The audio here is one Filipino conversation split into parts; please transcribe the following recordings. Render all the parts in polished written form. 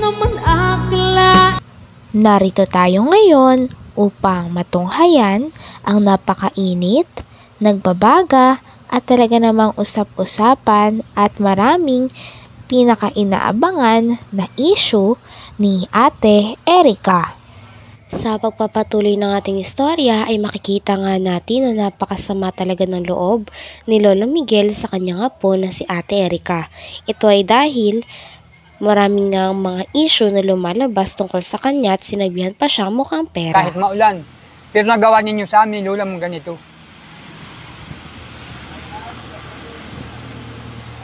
naman akla. Narito tayo ngayon upang matunghayan ang napakainit, nagbabaga at talaga namang usap-usapan at maraming pinaka-inaabangan na issue ni Ate Erica. Sa pagpapatuloy ng ating istorya ay makikita nga natin na napakasama talaga ng loob ni Lolo Miguel sa kanyang apo na si Ate Erica. Ito ay dahil maraming nga mga issue na lumalabas tungkol sa kanya at sinabihan pa siya mukhang pera. Kahit maulan, pero nagawa ninyo sa amin, Lola, mong ganito.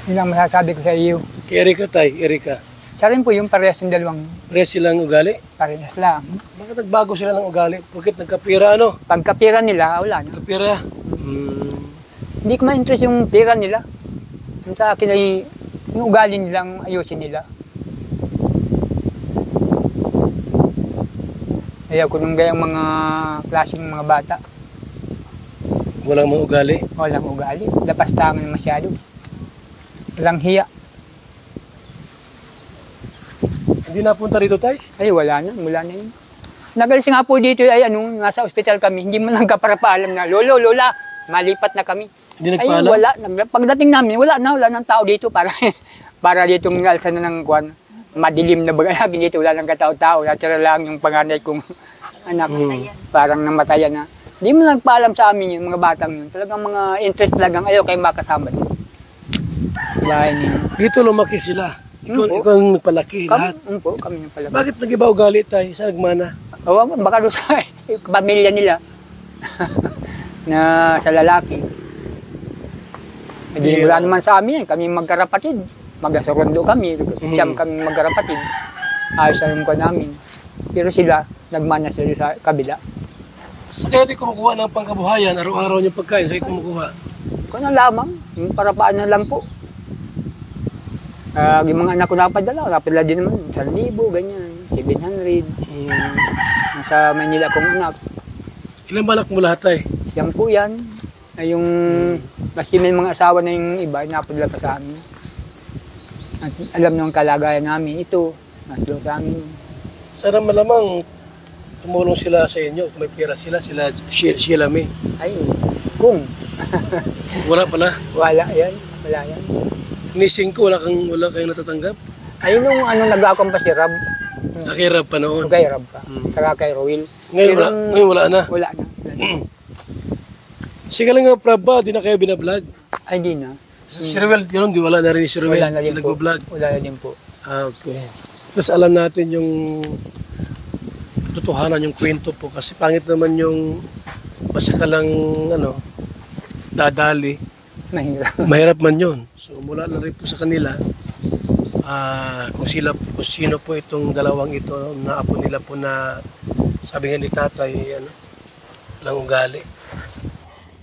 Yun lang masasabi ko sa iyo. Kay Erica tay, Erica. Siya rin po yung parehas ng dalawang Parehas silang ugali? parehas lang. Bakit nagbago sila ng ugali? Bakit nagkapira ano? Pagkapira nila, wala na. Nagkapira? Hindi ko ma-interest yung pira nila. Yung sa akin ay yung ugali nilang ayusin nila. Ayaw ko nung gayang mga klaseng mga bata. Walang mga ugali? Walang ugali. Lapastangan masyado. Walang hiya. Hindi napunta rito tay? Ay, wala na yun. Nagalis nga po dito ay nasa ospital kami. Hindi man lang kaparapaalam na, Lolo, Lola, malipat na kami. Hindi Ay, nagpaalam? wala. Pagdating namin, wala ng tao dito para para dito ng alsa na ng kwan. Madilim na baga lagi dito, wala ng katao-tao. Natira lang yung panganay kong anak. Parang namatayan na. Hindi mo nagpaalam sa amin yung mga batang yun. Talagang mga interest talagang ayaw kayo makasama din. Bahay niyo. Dito lumaki sila. Ikaw ang nagpalaki lahat. Kami yung pala. Bakit nag-iba ugali tay? Saan nagmana? Baka doon sa pamilya nila na sa lalaki. Hindi wala naman sa amin, kami magkarapatid. Magkasurundo kami, siyam kami magkarapatid. Ayos sa yung namin. Pero sila, nagmana sila sa kabila. Sa kaya di kumukuha ng pangkabuhayan, araw-araw niyong pagkain, sa'yo kumukuha? Kung na lamang, yung parapaan na lang po. Yung mga anak ko napadala din naman, 1,000, ganyan, 700. Nasa Manila kong anak. Ilang balak mo lahat tay? Siyam po yan. Ay yung, maski may mga asawa na yung iba, napadala pa sa amin. At alam nung kalagayan namin, ito, naslo sa amin. Sana malamang tumulong sila sa inyo. Kung may pera sila sila may. Ay, kung. Wala pala? Wala yan. Nising ko, wala kayong natatanggap? Ay, nung nag-akong pa si Rab. Kay Rab pa noon? Kay Rab pa. Saka kay Roel. Ngayon wala na? Wala na. Sige lang nga, Prab ba? Di na kayo binablog? Ay, di na. Si Ruel, yun, di wala na rin si Ruel. Wala na din po. Wala na din po. Okay. Tapos alam natin yung totohanan, yung kwento po. Kasi pangit naman yung basta ka lang, dadali. Mahirap. Mahirap man yun. So mula na rin po sa kanila, kung sino po itong dalawang ito, na apo nila po na sabi nga ni tatay, lang ugali.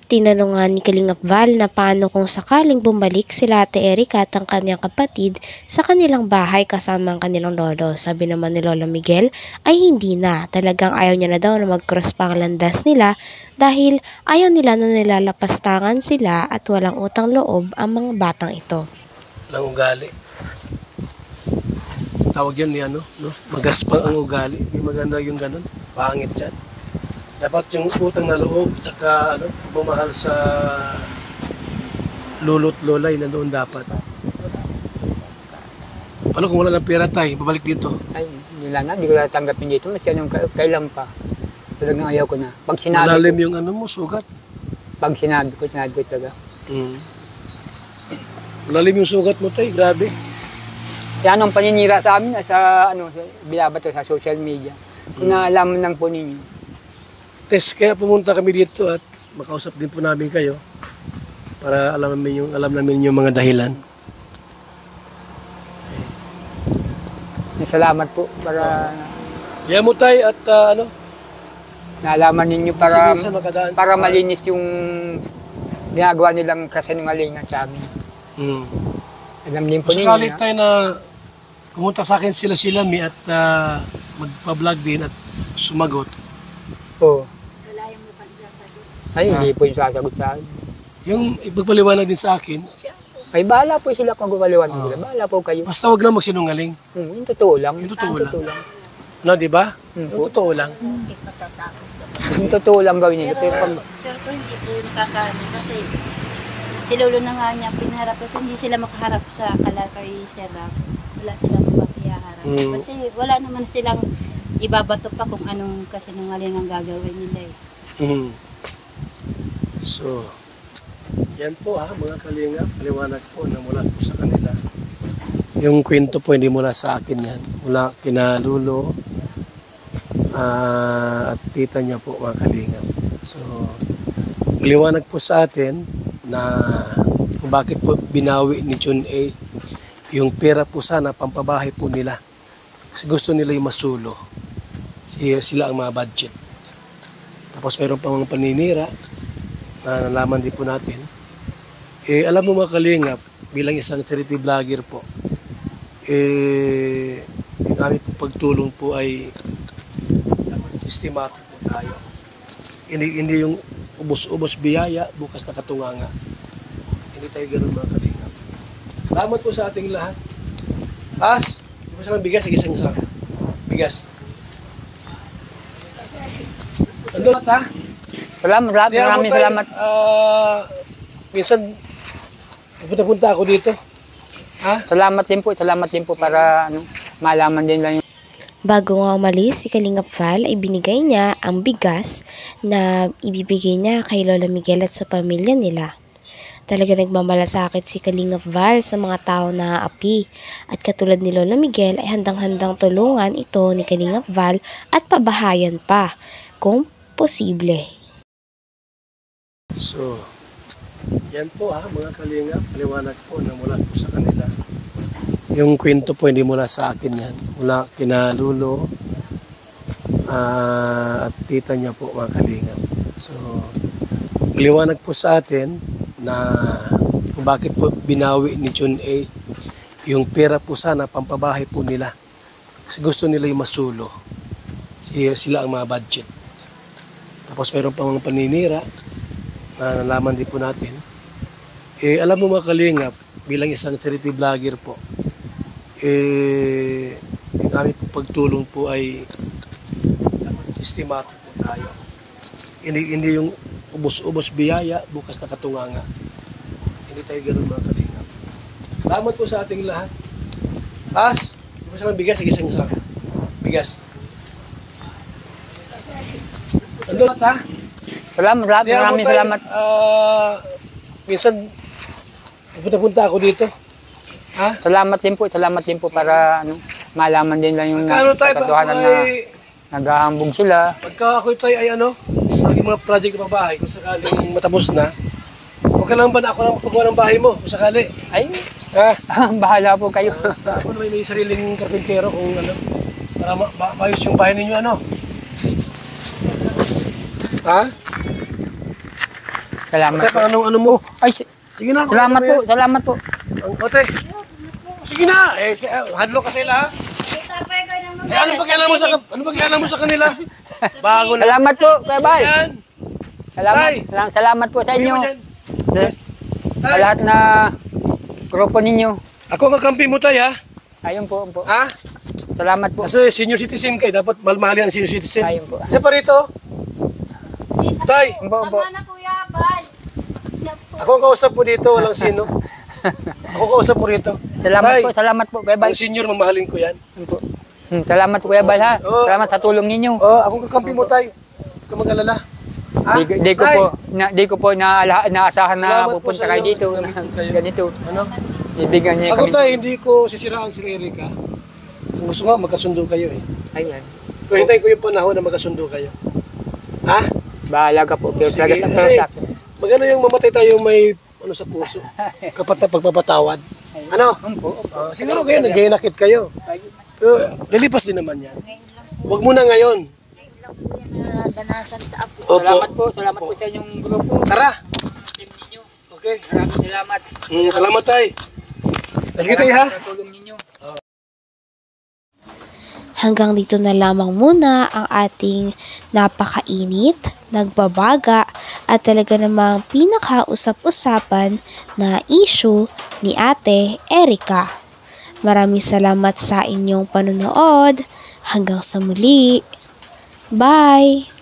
Tinanong nga ni Kalingap Val na paano kung sakaling bumalik sila Ate Erica at ang kanyang kapatid sa kanilang bahay kasama ang kanilang lolo. Sabi naman ni Lolo Miguel ay hindi na. Talagang ayaw niya na daw na mag-cross pa ang landas nila dahil ayaw nila na nilalapastangan sila at walang utang loob ang mga batang ito. Lang ugali. Tawag yan ni no? Magaspang ang ugali. Hindi maganda yung ganun. Pangit yan. Dapat yung utang na loob, saka bumahal sa lolo't lola, yun na doon dapat. Ano kung wala ng pera tayo, babalik dito? Ay, hindi ko natanggapin dito. Mas yan yung kailan pa. Talagang ayaw ko na. Pag sinabi malalim ko, yung mo, sugat? Pag sinabi ko talaga. Malalim yung sugat mo tayo, grabe. Yan ang paninira sa amin, sa binabato sa social media. Kung naalaman lang po ninyo. Kaya pumunta kami dito at makausap din po namin kayo para alam namin yung mga dahilan. Salamat po para Kaya mo tayo at naalaman ninyo para malinis yung ginagawa nilang kasinungalingan sa amin. Alam din po ninyo. Sakali tayo na pumunta sa akin sila mi at magpa-vlog din at sumagot. Oo. Ay, hindi po yung sasagot sa akin. Yung ipagpaliwanag din sa akin, Ay, bahala po sila kung gumaliwan sila. Bahala po kayo. Basta wag lang magsinungaling. Yung totoo lang. Yung totoo lang. Totoo lang. No, di ba? po. Yung totoo lang. Yung totoo lang gawin nila. Pero pag Sir, kung hindi po yung kakaano kasi si Lolo na nga niya pinaharap kasi hindi sila makaharap sa kalakay Sir Rap. Wala silang mapapiyaharap. Kasi wala naman silang ibabato pa kung anong kasinungaling ang gagawin nila eh. Mm. So, yan po mga kalinga, paliwanag po na mula po sa kanila. Yung kwento po hindi mula sa akin yan. Mula kina Lulo at tita niya po mga kalinga. So, liwanag po sa atin na kung bakit po binawi ni John A. yung pera po sana pampabahay po nila. Kasi gusto nila yung masulo. Sila ang mga budget. Tapos mayroon pa mga paninira na nalaman din po natin. Alam mo mga kalingap, bilang isang charity vlogger po, yung aming pagtulong po ay systematic po tayo. Hindi yung ubos-ubos biyaya, bukas na katunganga. Hindi tayo ganun mga kalingap. Salamat po sa ating lahat. As, di ba silang bigas? Sige, isang bigas. Andun ha? salamat, maraming salamat. Minsan, punta-punta ako dito. Ha? Salamat din po para malaman din lang yung Bago nga umalis, si Kalingap Val ay binigay niya ang bigas na ibibigay niya kay Lola Miguel at sa pamilya nila. Talaga nagmamalasakit si Kalingap Val sa mga tao na aapi. At katulad ni Lola Miguel ay handang-handang tulungan ito ni Kalingap Val at pabahayan pa kung posible. So, yan po mga kalingap, paliwanag po na mula po sa kanila. Yung kwento po hindi mula sa akin yan. Mula kina Lulo at tita niya po mga kalingap. So, liwanag po sa atin na kung bakit po binawi ni John A. yung pera po sana pampabahay po nila. Kasi gusto nila yung masulo. Sila ang mga budget. Tapos mayroon pa mga paninira na nalaman din po natin. Alam mo mga kalingap, bilang isang charity vlogger po, yung aming pagtulong po ay systematic po tayo. Hindi yung ubos-ubos biyaya, bukas na katunganga. Hindi tayo ganun mga kalingap. Salamat po sa ating lahat. As, di ba silang bigas? Sige, isang bigas. Andun ha? salamat, maraming salamat. Minsan, punta-punta ako dito. Ha? Salamat din po para malaman din lang yung katotohanan na naghahambog sila. Pagka ako tayo ay yung mga project ng bahay, kung sakaling matapos na, huwag ka lang ba na ako lang magpagawa ng bahay mo, kung sakali. Ay, Ha? bahala po kayo. Ako naman may sariling karpintero kung para maayos yung bahay ninyo Ha? Salamat Ate, po. pang ano mo? Ay, Sige na. salamat po. Ate. Sige na. Hadlo ka sila ha. Ano pakialam mo sa kanila? Bago na. Salamat po, Kuya Bal. Yan. Salamat po sa inyo. Sa lahat na grupo ninyo. Ako ang kampi mo tayo ha. Ayun po. Ha? Salamat po. Kasi senior citizen kayo, dapat malmali ang senior citizen. Ayun po. Isa pa rito. Tay, Umpo. ako ang kausap po dito, walang sino. Ako kausap po rito. Salamat po, Kuya Bal. Ang senior, mamahalin ko yan. Umpo. Salamat Kuya Bal ha. Oo. Salamat sa tulong ninyo. Ako ang kampi mo tayo. Huwag ka mag-alala. Ha? Di ko po naasahan na Salamat po pupunta sa kayo iyo. dito. Salamat po kayo. Ganito. Ano? Ibigyan niya Ako kami. tayo, hindi ko sisiraan si Erika. Kung gusto nga, magkasundo kayo Ayun. Pero hintayin ko yung panahon na magkasundo kayo. Ha? Bahala ka po. Pero talaga Sige, sa kasi- sa akin. Magano yung mamatay tayo may sa puso. Pagpapatawad. Ano? Siguro kayo, nag-inakit kayo. Pero lilipas din naman yan. Huwag muna ngayon. Danasan sa apo. Opo. Salamat po sa inyong grupo. Tara. Team ninyo. Okay. Maraming salamat. Salamat tayo. Lagi tayo ha. Sa tulong ninyo. Hanggang dito na lamang muna ang ating napakainit, nagbabaga at talaga namang pinakausap-usapan na issue ni Ate Erica. Maraming salamat sa inyong panonood. Hanggang sa muli. Bye!